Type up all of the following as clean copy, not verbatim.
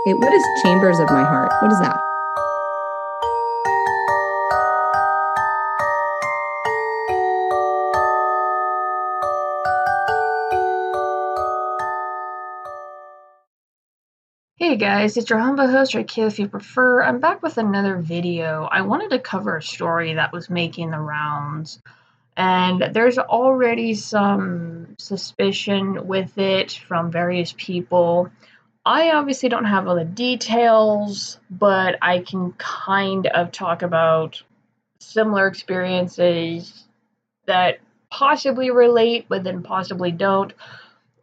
Okay, what is chambers of my heart? What is that? Hey guys, it's your humble host, or Kid if you prefer. I'm back with another video. I wanted to cover a story that was making the rounds, and there's already some suspicion with it from various people. I obviously don't have all the details, but I can kind of talk about similar experiences that possibly relate, but then possibly don't.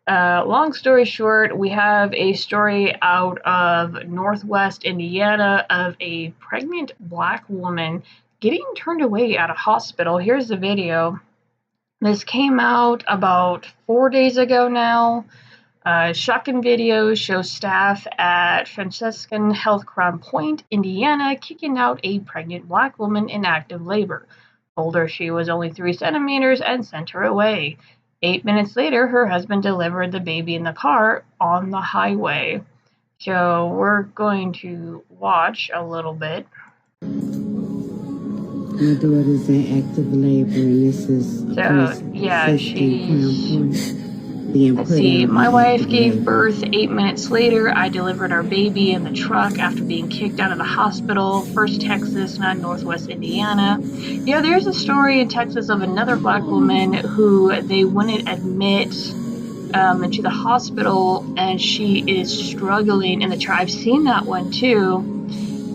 Long story short, we have a story out of Northwest Indiana of a pregnant black woman getting turned away at a hospital. Here's the video. This came out about 4 days ago now. Shocking video shows staff at Franciscan Health Crown Point, Indiana, kicking out a pregnant black woman in active labor. Told her she was only 3 centimeters and sent her away. 8 minutes later, her husband delivered the baby in the car on the highway. So we're going to watch a little bit. My daughter's in active labor, and this is Let's see, my wife gave birth 8 minutes later. I delivered our baby in the truck after being kicked out of the hospital. First Texas, not Northwest Indiana. Yeah, there's a story in Texas of another black woman who they wouldn't admit into the hospital, and she is struggling in the chair. I've seen that one too.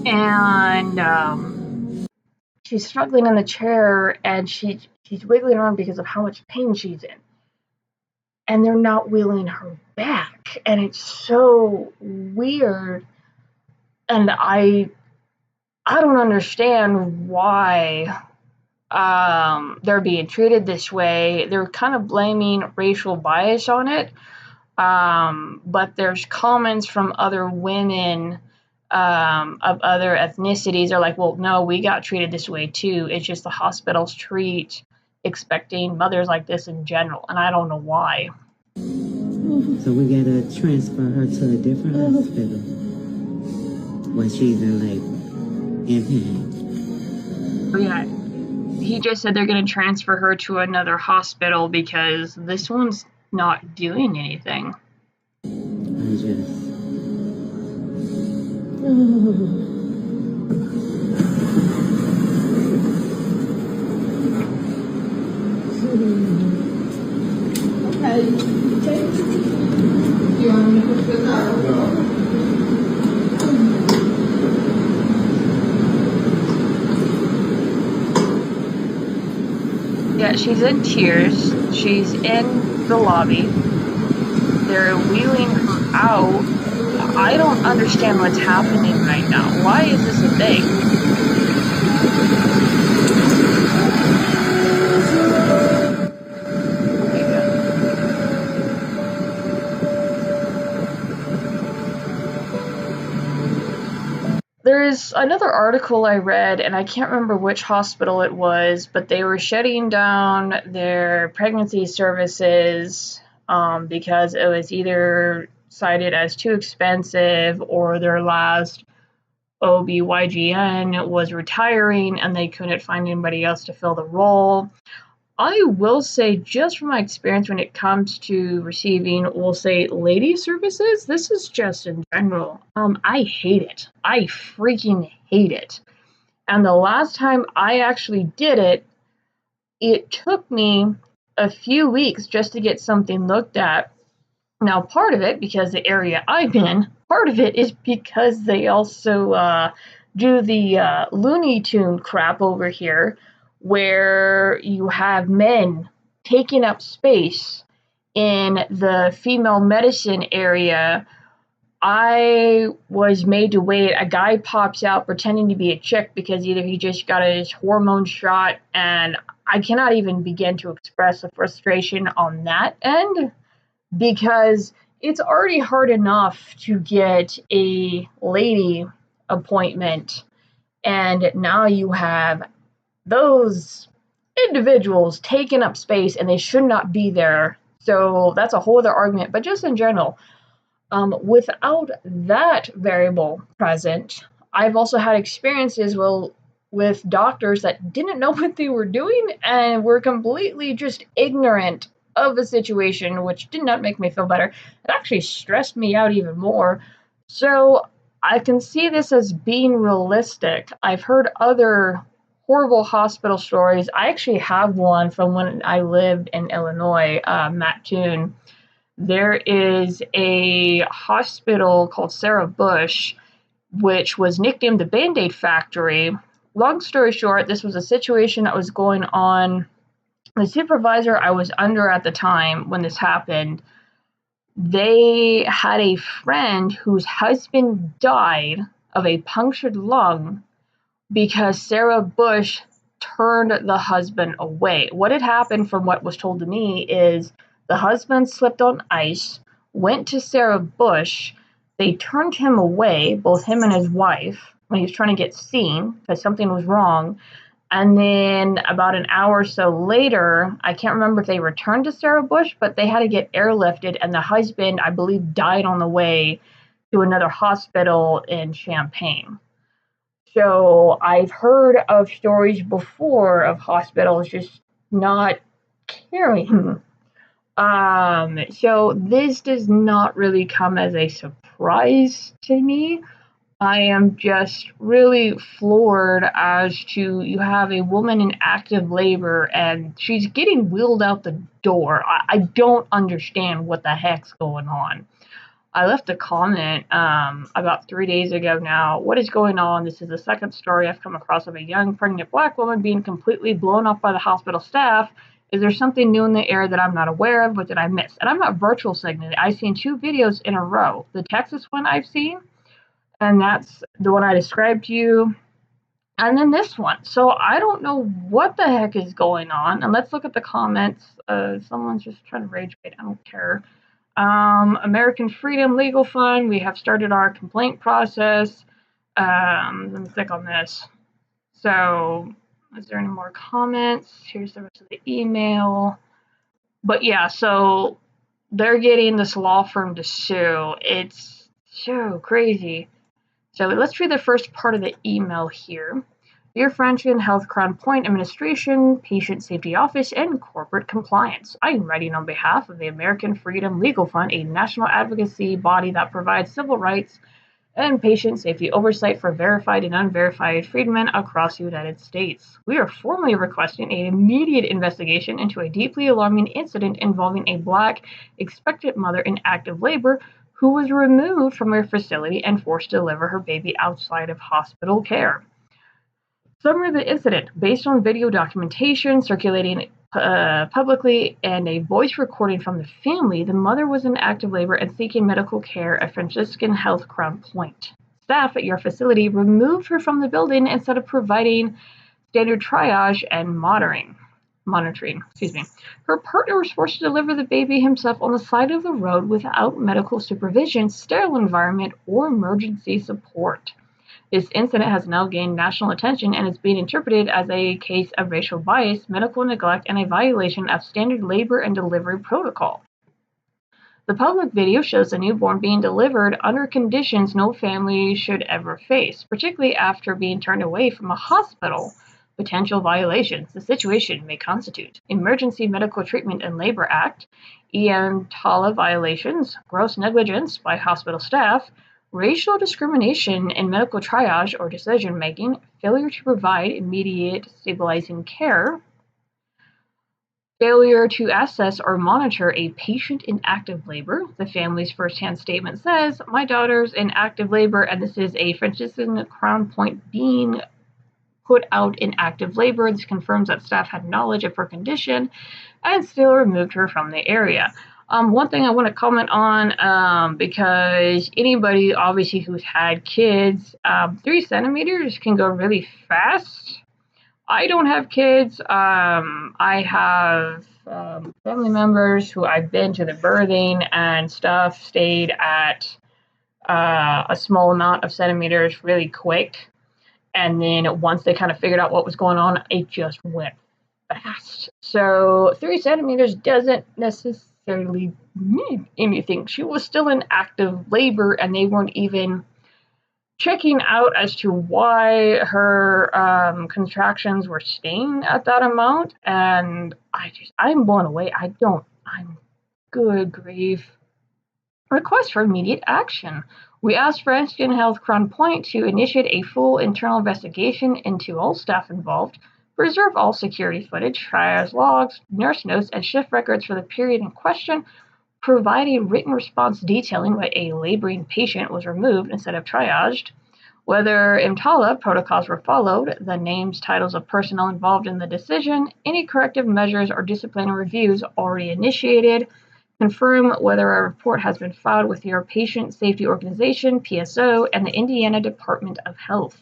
And she's struggling in the chair, and she's wiggling around because of how much pain she's in. And they're not wheeling her back, and it's so weird. And I don't understand why they're being treated this way. They're kind of blaming racial bias on it, but there's comments from other women of other ethnicities. They're like, well, no, we got treated this way too. It's just the hospitals treat expecting mothers like this in general, and I don't know why. So we gotta transfer her to a different hospital when she's in labor, in pain. Oh yeah, he just said they're going to transfer her to another hospital because this one's not doing anything. I just... Yeah, she's in tears. She's in the lobby. They're wheeling her out. I don't understand what's happening right now. Why is this a thing? There's another article I read, and I can't remember which hospital it was, but they were shutting down their pregnancy services because it was either cited as too expensive or their last OBGYN was retiring and they couldn't find anybody else to fill the role. I will say, just from my experience when it comes to receiving, we'll say, lady services, this is just in general. I hate it. I freaking hate it. And the last time I actually did it, it took me a few weeks just to get something looked at. Now, part of it, because the area I'm in, part of it is because they also do the Looney Tune crap over here, where you have men taking up space in the female medicine area. I was made to wait. A guy pops out pretending to be a chick because either he just got his hormone shot, and I cannot even begin to express the frustration on that end, because it's already hard enough to get a lady appointment, and now you have those individuals taking up space and they should not be there. So that's a whole other argument. But just in general, Without that variable present, I've also had experiences with doctors that didn't know what they were doing and were completely just ignorant of the situation, which did not make me feel better. It actually stressed me out even more. So I can see this as being realistic. I've heard other horrible hospital stories. I actually have one from when I lived in Illinois, Mattoon. There is a hospital called Sarah Bush, which was nicknamed the Band-Aid Factory. Long story short, this was a situation that was going on. The supervisor I was under at the time when this happened, they had a friend whose husband died of a punctured lung because Sarah Bush turned the husband away. What had happened, from what was told to me, is the husband slipped on ice, went to Sarah Bush. They turned him away, both him and his wife, when he was trying to get seen because something was wrong. And then about an hour or so later, I can't remember if they returned to Sarah Bush, but they had to get airlifted. And the husband, I believe, died on the way to another hospital in Champaign. So I've heard of stories before of hospitals just not caring. So this does not really come as a surprise to me. I am just really floored as to you have a woman in active labor and she's getting wheeled out the door. I don't understand what the heck's going on. I left a comment about 3 days ago now. What is going on? This is the second story I've come across of a young pregnant black woman being completely blown up by the hospital staff. Is there something new in the air that I'm not aware of? What did I miss? And I'm not virtual signaling. I've seen 2 videos in a row. The Texas one I've seen, and that's the one I described to you. And then this one. So I don't know what the heck is going on. And let's look at the comments. Someone's just trying to rage bait. I don't care. American Freedom Legal Fund. We have started our complaint process. Let me click on this. So is there any more comments? Here's the rest of the email. But yeah, so they're getting this law firm to sue. It's so crazy. So let's read the first part of the email here. Dear Franklin Health Crown Point Administration, Patient Safety Office, and Corporate Compliance. I am writing on behalf of the American Freedom Legal Fund, a national advocacy body that provides civil rights and patient safety oversight for verified and unverified freedmen across the United States. We are formally requesting an immediate investigation into a deeply alarming incident involving a Black expectant mother in active labor who was removed from her facility and forced to deliver her baby outside of hospital care. Summary of the incident. Based on video documentation circulating publicly and a voice recording from the family, the mother was in active labor and seeking medical care at Franciscan Health Crown Point. Staff at your facility removed her from the building instead of providing standard triage and monitoring. Her partner was forced to deliver the baby himself on the side of the road without medical supervision, sterile environment, or emergency support. This incident has now gained national attention and is being interpreted as a case of racial bias, medical neglect, and a violation of standard labor and delivery protocol. The public video shows the newborn being delivered under conditions no family should ever face, particularly after being turned away from a hospital. Potential violations. The situation may constitute Emergency Medical Treatment and Labor Act, EMTALA violations, gross negligence by hospital staff, racial discrimination in medical triage or decision-making, failure to provide immediate stabilizing care, failure to assess or monitor a patient in active labor. The family's first-hand statement says, my daughter's in active labor, and this is a Franciscan Crown Point being put out in active labor. This confirms that staff had knowledge of her condition and still removed her from the area. One thing I want to comment on, because anybody obviously who's had kids, 3 centimeters can go really fast. I don't have kids. I have family members who I've been to the birthing and stuff, stayed at a small amount of centimeters really quick. And then once they kind of figured out what was going on, it just went fast. So 3 centimeters doesn't necessarily necessarily need anything. She was still in active labor, and they weren't even checking out as to why her contractions were staying at that amount. And I'm blown away. I'm good grief. Request for immediate action. We asked Franciscan Health Crown Point to initiate a full internal investigation into all staff involved, preserve all security footage, triage logs, nurse notes, and shift records for the period in question, provide a written response detailing why a laboring patient was removed instead of triaged, whether EMTALA protocols were followed, the names, titles of personnel involved in the decision, any corrective measures or disciplinary reviews already initiated, confirm whether a report has been filed with your Patient Safety Organization, PSO, and the Indiana Department of Health.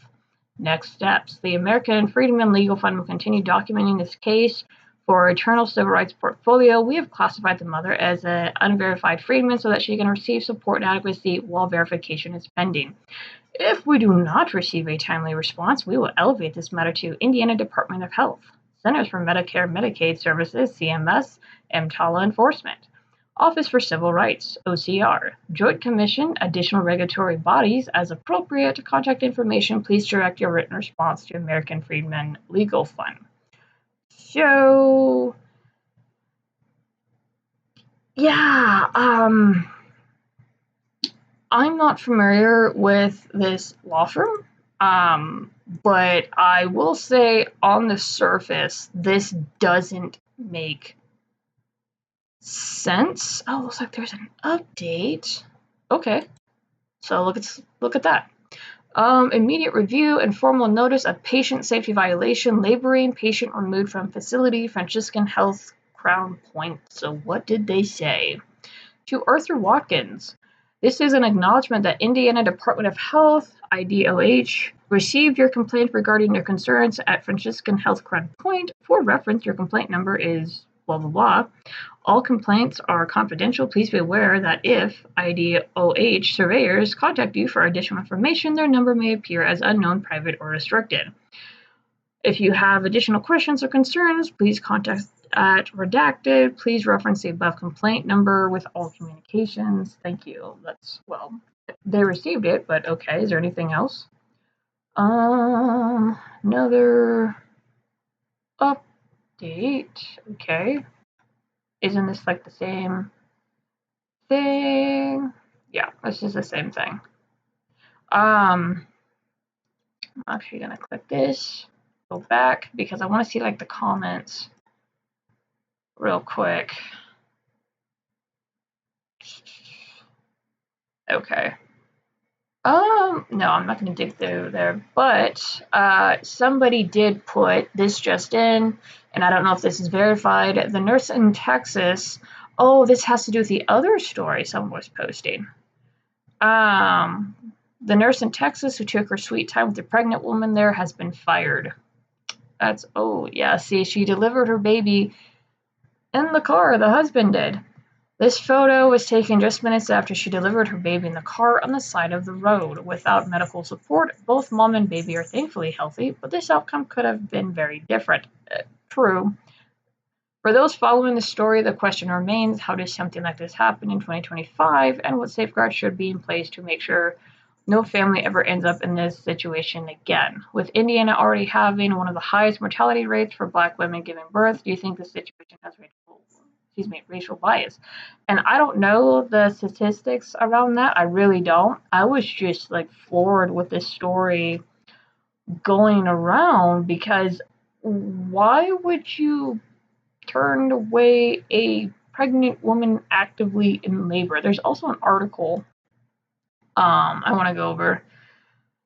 Next steps. The American Freedmen Legal Fund will continue documenting this case for our Eternal Civil Rights portfolio. We have classified the mother as an unverified freedman so that she can receive support and adequacy while verification is pending. If we do not receive a timely response, we will elevate this matter to Indiana Department of Health, Centers for Medicare and Medicaid Services, CMS, EMTALA Enforcement, Office for Civil Rights, OCR, Joint Commission, additional regulatory bodies as appropriate. Contact information, please direct your written response to American Freedmen Legal Fund. So, yeah, I'm not familiar with this law firm, but I will say on the surface, this doesn't make sense. Oh, looks like there's an update. Okay, so look at that. Immediate review and formal notice of patient safety violation, laboring patient removed from facility, Franciscan Health Crown Point. So what did they say? To Arthur Watkins, this is an acknowledgement that Indiana Department of Health, IDOH, received your complaint regarding your concerns at Franciscan Health Crown Point. For reference, your complaint number is blah, blah, blah. All complaints are confidential. Please be aware that if IDOH surveyors contact you for additional information, their number may appear as unknown, private, or restricted. If you have additional questions or concerns, please contact at redacted. Please reference the above complaint number with all communications. Thank you. They received it, but okay. Is there anything else? Another update. Okay. Isn't this like the same thing? Yeah, this is the same thing. I'm actually gonna click this, go back, because I want to see like the comments real quick. Okay. No, I'm not gonna dig through there, but somebody did put this just in, and I don't know if this is verified. The nurse in Texas. Oh, this has to do with the other story someone was posting. The nurse in Texas who took her sweet time with the pregnant woman there has been fired. See, she delivered her baby in the car, the husband did. This photo was taken just minutes after she delivered her baby in the car on the side of the road. Without medical support, both mom and baby are thankfully healthy, but this outcome could have been very different. True. For those following the story, the question remains, how does something like this happen in 2025, and what safeguards should be in place to make sure no family ever ends up in this situation again? With Indiana already having one of the highest mortality rates for Black women giving birth, do you think the situation has racial bias? And I don't know the statistics around that. I really don't. I was just like floored with this story going around, because why would you turn away a pregnant woman actively in labor? There's also an article I want to go over.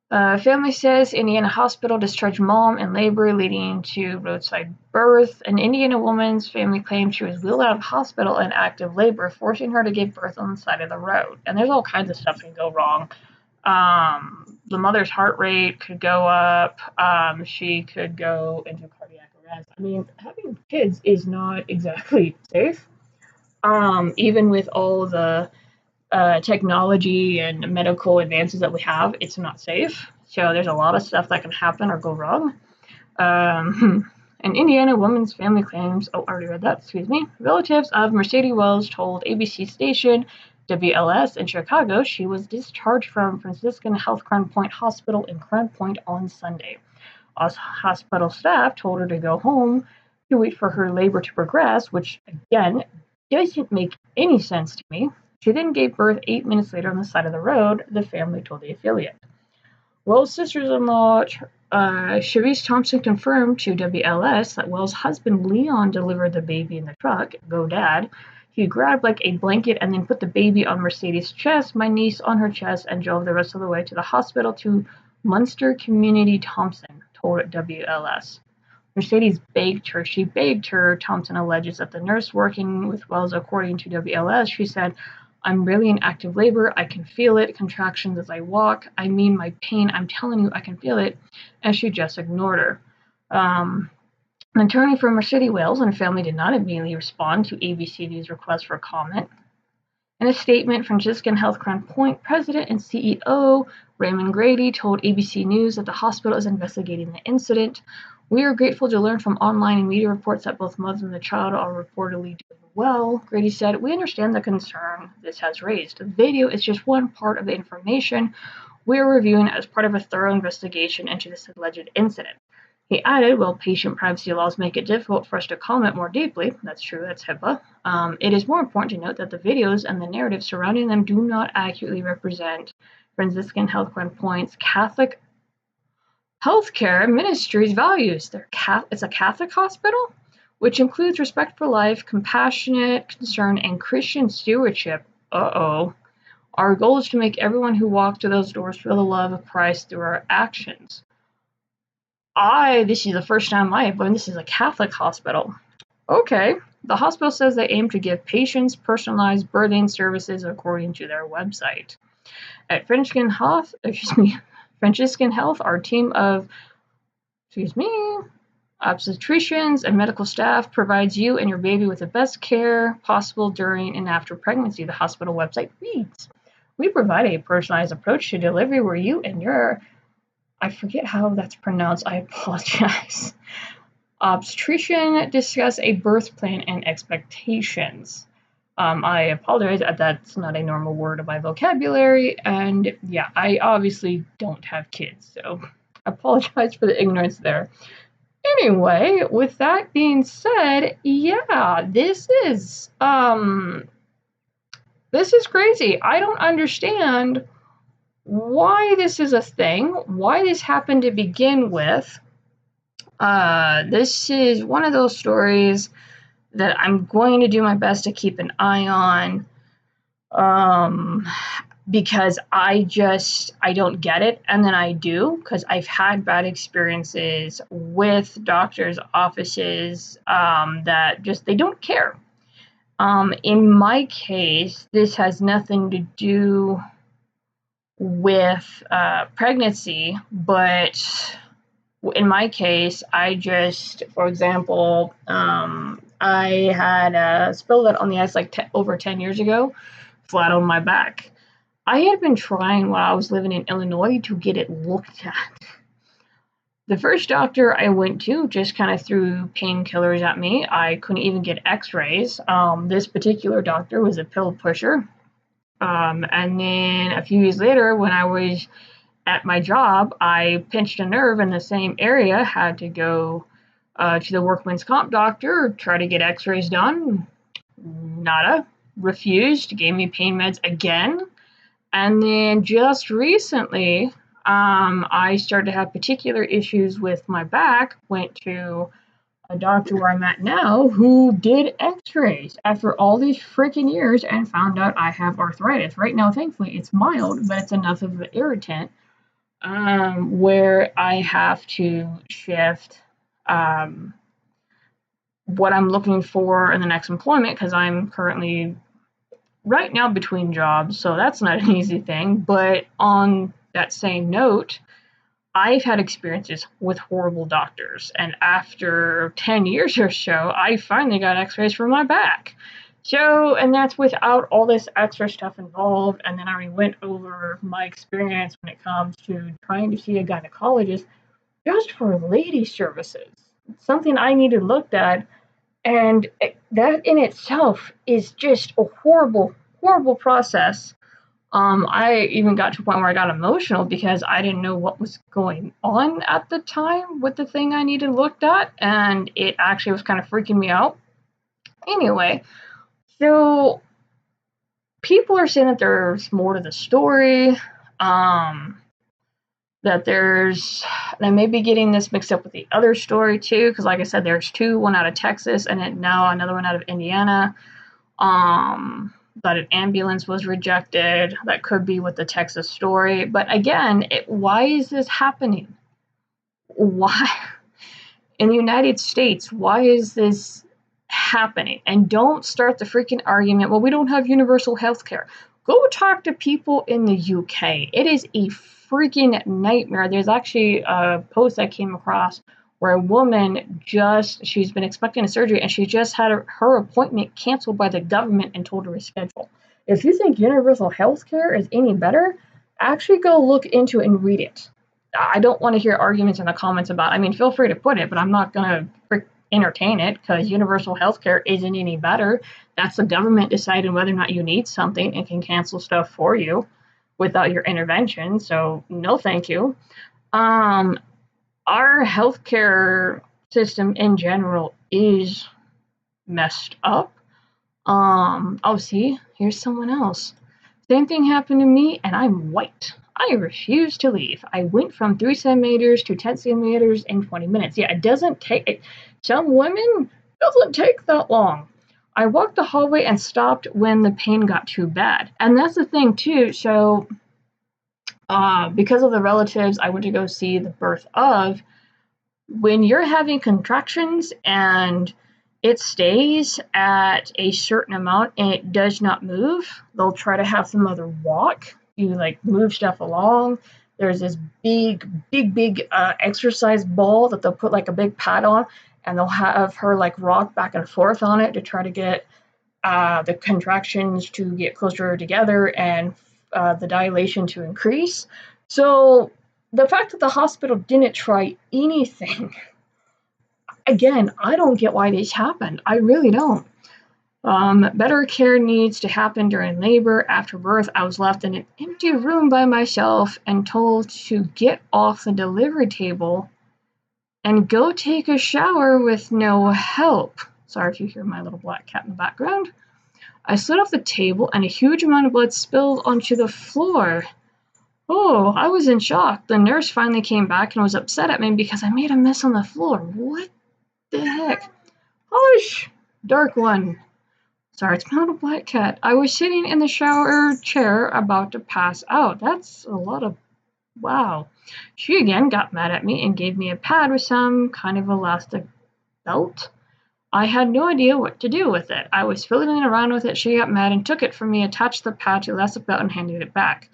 Family says Indiana hospital discharged mom in labor leading to roadside birth. An Indiana woman's family claims she was wheeled out of hospital in active labor, forcing her to give birth on the side of the road. And there's all kinds of stuff that can go wrong. The mother's heart rate could go up. She could go into cardiac arrest. I mean, having kids is not exactly safe. Even with all the technology and medical advances that we have, it's not safe. So there's a lot of stuff that can happen or go wrong. An Indiana woman's family claims, I already read that, relatives of Mercedes Wells told ABC station WLS in Chicago she was discharged from Franciscan Health Crown Point Hospital in Crown Point on Sunday. Hospital staff told her to go home to wait for her labor to progress, which, again, doesn't make any sense to me. She then gave birth 8 minutes later on the side of the road, the family told the affiliate. Wells' sisters-in-law, Cherise Thompson, confirmed to WLS that Wells' husband, Leon, delivered the baby in the truck. Go Dad. He grabbed like a blanket and then put the baby on Mercedes' chest, my niece on her chest, and drove the rest of the way to the hospital to Munster Community, Thompson told WLS. Mercedes begged her. She begged her, Thompson alleges, that the nurse working with Wells, according to WLS, she said, I'm really in active labor. I can feel it. Contractions as I walk. I mean, my pain. I'm telling you, I can feel it. And she just ignored her. An attorney for Mercedes Wells and her family did not immediately respond to ABC News' request for comment. In a statement, Franciscan Health Crown Point president and CEO Raymond Grady told ABC News that the hospital is investigating the incident. We are grateful to learn from online and media reports that both mother and the child are reportedly doing well. Grady said, we understand the concern this has raised. The video is just one part of the information we are reviewing as part of a thorough investigation into this alleged incident. He added, while patient privacy laws make it difficult for us to comment more deeply, that's true, that's HIPAA, it is more important to note that the videos and the narrative surrounding them do not accurately represent Franciscan Health Crown Point's Catholic healthcare ministry's values. It's a Catholic hospital, which includes respect for life, compassionate concern, and Christian stewardship. Our goal is to make everyone who walks through those doors feel the love of Christ through our actions. This is the first time I have learned this is a Catholic hospital. Okay. The hospital says they aim to give patients personalized birthing services according to their website. At Franciscan Health, our team of obstetricians and medical staff provides you and your baby with the best care possible during and after pregnancy, the hospital website reads. We provide a personalized approach to delivery where you and your, I forget how that's pronounced, I apologize, obstetrician discuss a birth plan and expectations. I apologize, that's not a normal word of my vocabulary, and yeah, I obviously don't have kids, so I apologize for the ignorance there. Anyway, with that being said, yeah, this is crazy. I don't understand why this is a thing, why this happened to begin with. This is one of those stories that I'm going to do my best to keep an eye on, because I don't get it, and then I do, because I've had bad experiences with doctors' offices that just, they don't care. In my case, this has nothing to do with pregnancy, but in my case, for example, I had spilled it on the ice like over 10 years ago, flat on my back. I had been trying while I was living in Illinois to get it looked at. The first doctor I went to just kind of threw painkillers at me. I couldn't even get x-rays. This particular doctor was a pill pusher. And then a few years later, when I was at my job, I pinched a nerve in the same area, had to go to the workman's comp doctor, try to get x-rays done. Nada. Refused. Gave me pain meds again. And then just recently, I started to have particular issues with my back, went to a doctor where I'm at now who did x-rays after all these freaking years and found out I have arthritis. Right now, thankfully, it's mild, but it's enough of an irritant where I have to shift what I'm looking for in the next employment, because I'm currently right now between jobs, so that's not an easy thing. But on that same note, I've had experiences with horrible doctors, and after 10 years or so, I finally got x-rays for my back. So, and that's without all this extra stuff involved, and then I already went over my experience when it comes to trying to see a gynecologist just for lady services. something I needed looked at. And that in itself is just a horrible, horrible process. I even got to a point where I got emotional because I didn't know what was going on at the time with the thing I needed looked at, and it actually was kind of freaking me out. Anyway, so people are saying that there's more to the story. That there's, and I may be getting this mixed up with the other story too, because like I said, there's two, one out of Texas and then now another one out of Indiana. That an ambulance was rejected. That could be with the Texas story. But again, why is this happening? Why? In the United States, why is this happening? And don't start the freaking argument, well, we don't have universal health care. Go talk to people in the UK. It is a freaking nightmare. There's actually a post I came across where a woman she's been expecting a surgery and she just had her appointment canceled by the government and told to reschedule. If you think universal health care is any better, actually go look into it and read it. I don't want to hear arguments in the comments about, I mean, feel free to put it, but I'm not going to entertain it because universal health care isn't any better. That's the government deciding whether or not you need something and can cancel stuff for you without your intervention. So no, thank you. Our healthcare system in general is messed up. Oh, see, here's someone else. Same thing happened to me, and I'm white. I refuse to leave. I went from 3 centimeters to 10 centimeters in 20 minutes. Yeah, it doesn't take, some women, doesn't take that long. I walked the hallway and stopped when the pain got too bad. And that's the thing, too. So, because of the relatives I went to go see the birth of, when you're having contractions and it stays at a certain amount and it does not move, they'll try to have the mother walk. You like move stuff along. There's this big exercise ball that they'll put like a big pad on, and they'll have her like rock back and forth on it to try to get the contractions to get closer together and the dilation to increase. So the fact that the hospital didn't try anything, again, I don't get why this happened. I really don't. Better care needs to happen during labor. After birth, I was left in an empty room by myself and told to get off the delivery table and go take a shower with no help. Sorry if you hear my little black cat in the background. I slid off the table and a huge amount of blood spilled onto the floor. Oh, I was in shock. The nurse finally came back and was upset at me because I made a mess on the floor. What the heck? Hush, dark one. Sorry, it's my little black cat. I was sitting in the shower chair about to pass out. That's a lot of... Wow. She again got mad at me and gave me a pad with some kind of elastic belt. I had no idea what to do with it. I was fiddling around with it. She got mad and took it from me, attached the pad to the elastic belt, and handed it back.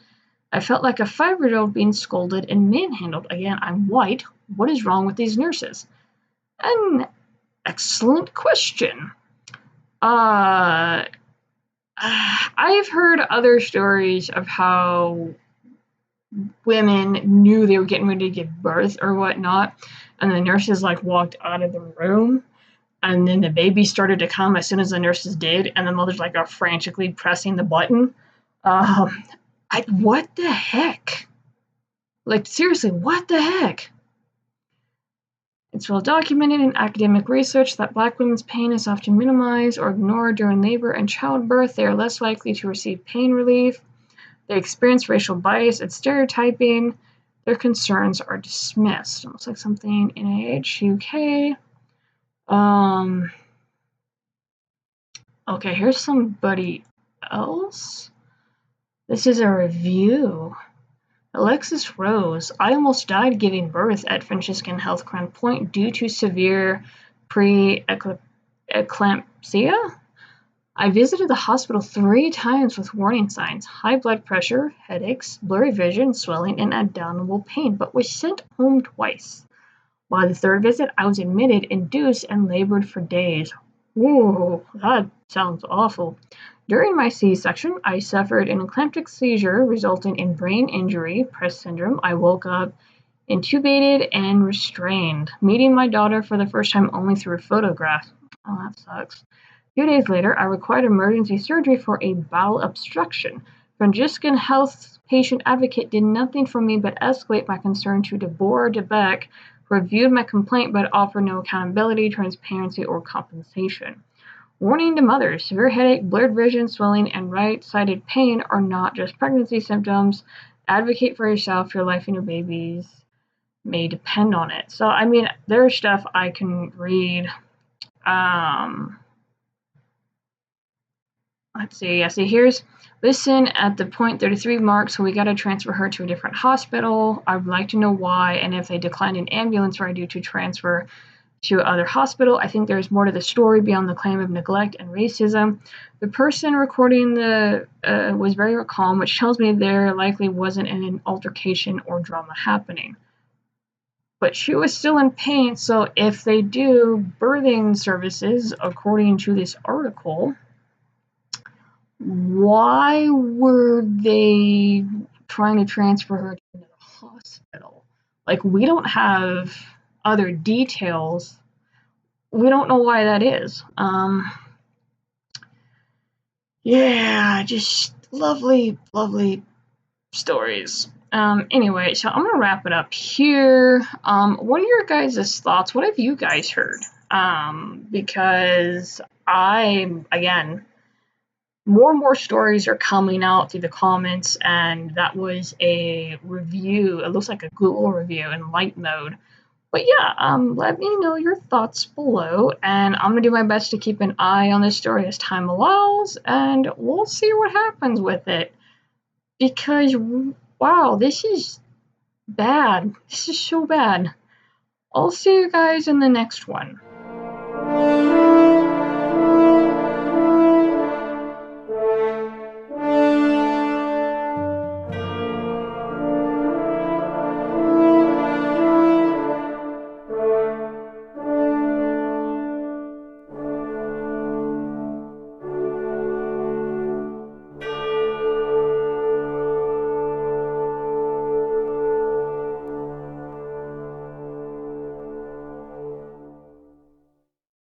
I felt like a 5-year-old being scolded and manhandled. Again, I'm white. What is wrong with these nurses? An excellent question. I've heard other stories of how women knew they were getting ready to give birth or whatnot, and the nurses like walked out of the room, and then the baby started to come as soon as the nurses did, and the mothers like are frantically pressing the button. What the heck? Like seriously, what the heck? It's well documented in academic research that Black women's pain is often minimized or ignored during labor and childbirth. They are less likely to receive pain relief. They experience racial bias and stereotyping. Their concerns are dismissed. Almost like something NIH UK. Okay, here's somebody else. This is a review. Alexis Rose. I almost died giving birth at Franciscan Health Crown Point due to severe pre-eclampsia. I visited the hospital 3 times with warning signs, high blood pressure, headaches, blurry vision, swelling, and abdominal pain, but was sent home twice. By the 3rd visit, I was admitted, induced, and labored for days. Whoa, that sounds awful. During my C-section, I suffered an eclamptic seizure resulting in brain injury, Press syndrome. I woke up intubated and restrained. Meeting my daughter for the first time only through a photograph. Oh, that sucks. 2 days later, I required emergency surgery for a bowel obstruction. Franciscan Health patient advocate did nothing for me but escalate my concern to Deborah DeBeck, who reviewed my complaint but offered no accountability, transparency, or compensation. Warning to mothers: severe headache, blurred vision, swelling, and right-sided pain are not just pregnancy symptoms. Advocate for yourself. Your life and your baby's may depend on it. So, I mean, there's stuff I can read. Let's see. I see here's listen at the 0.33 mark, so we got to transfer her to a different hospital. I would like to know why, and if they declined an ambulance ride due to transfer to other hospital. I think there's more to the story beyond the claim of neglect and racism. The person recording the was very calm, which tells me there likely wasn't an altercation or drama happening. But she was still in pain, so if they do birthing services, according to this article, why were they trying to transfer her to another hospital? Like, we don't have other details. We don't know why that is. Yeah, just lovely, lovely stories. Anyway, so I'm gonna wrap it up here. What are your guys' thoughts? What have you guys heard? Because again, more and more stories are coming out through the comments, and that was a review. It looks like a Google review in light mode. But yeah, let me know your thoughts below, and I'm gonna do my best to keep an eye on this story as time allows, and we'll see what happens with it. Because, wow, this is bad. This is so bad. I'll see you guys in the next one.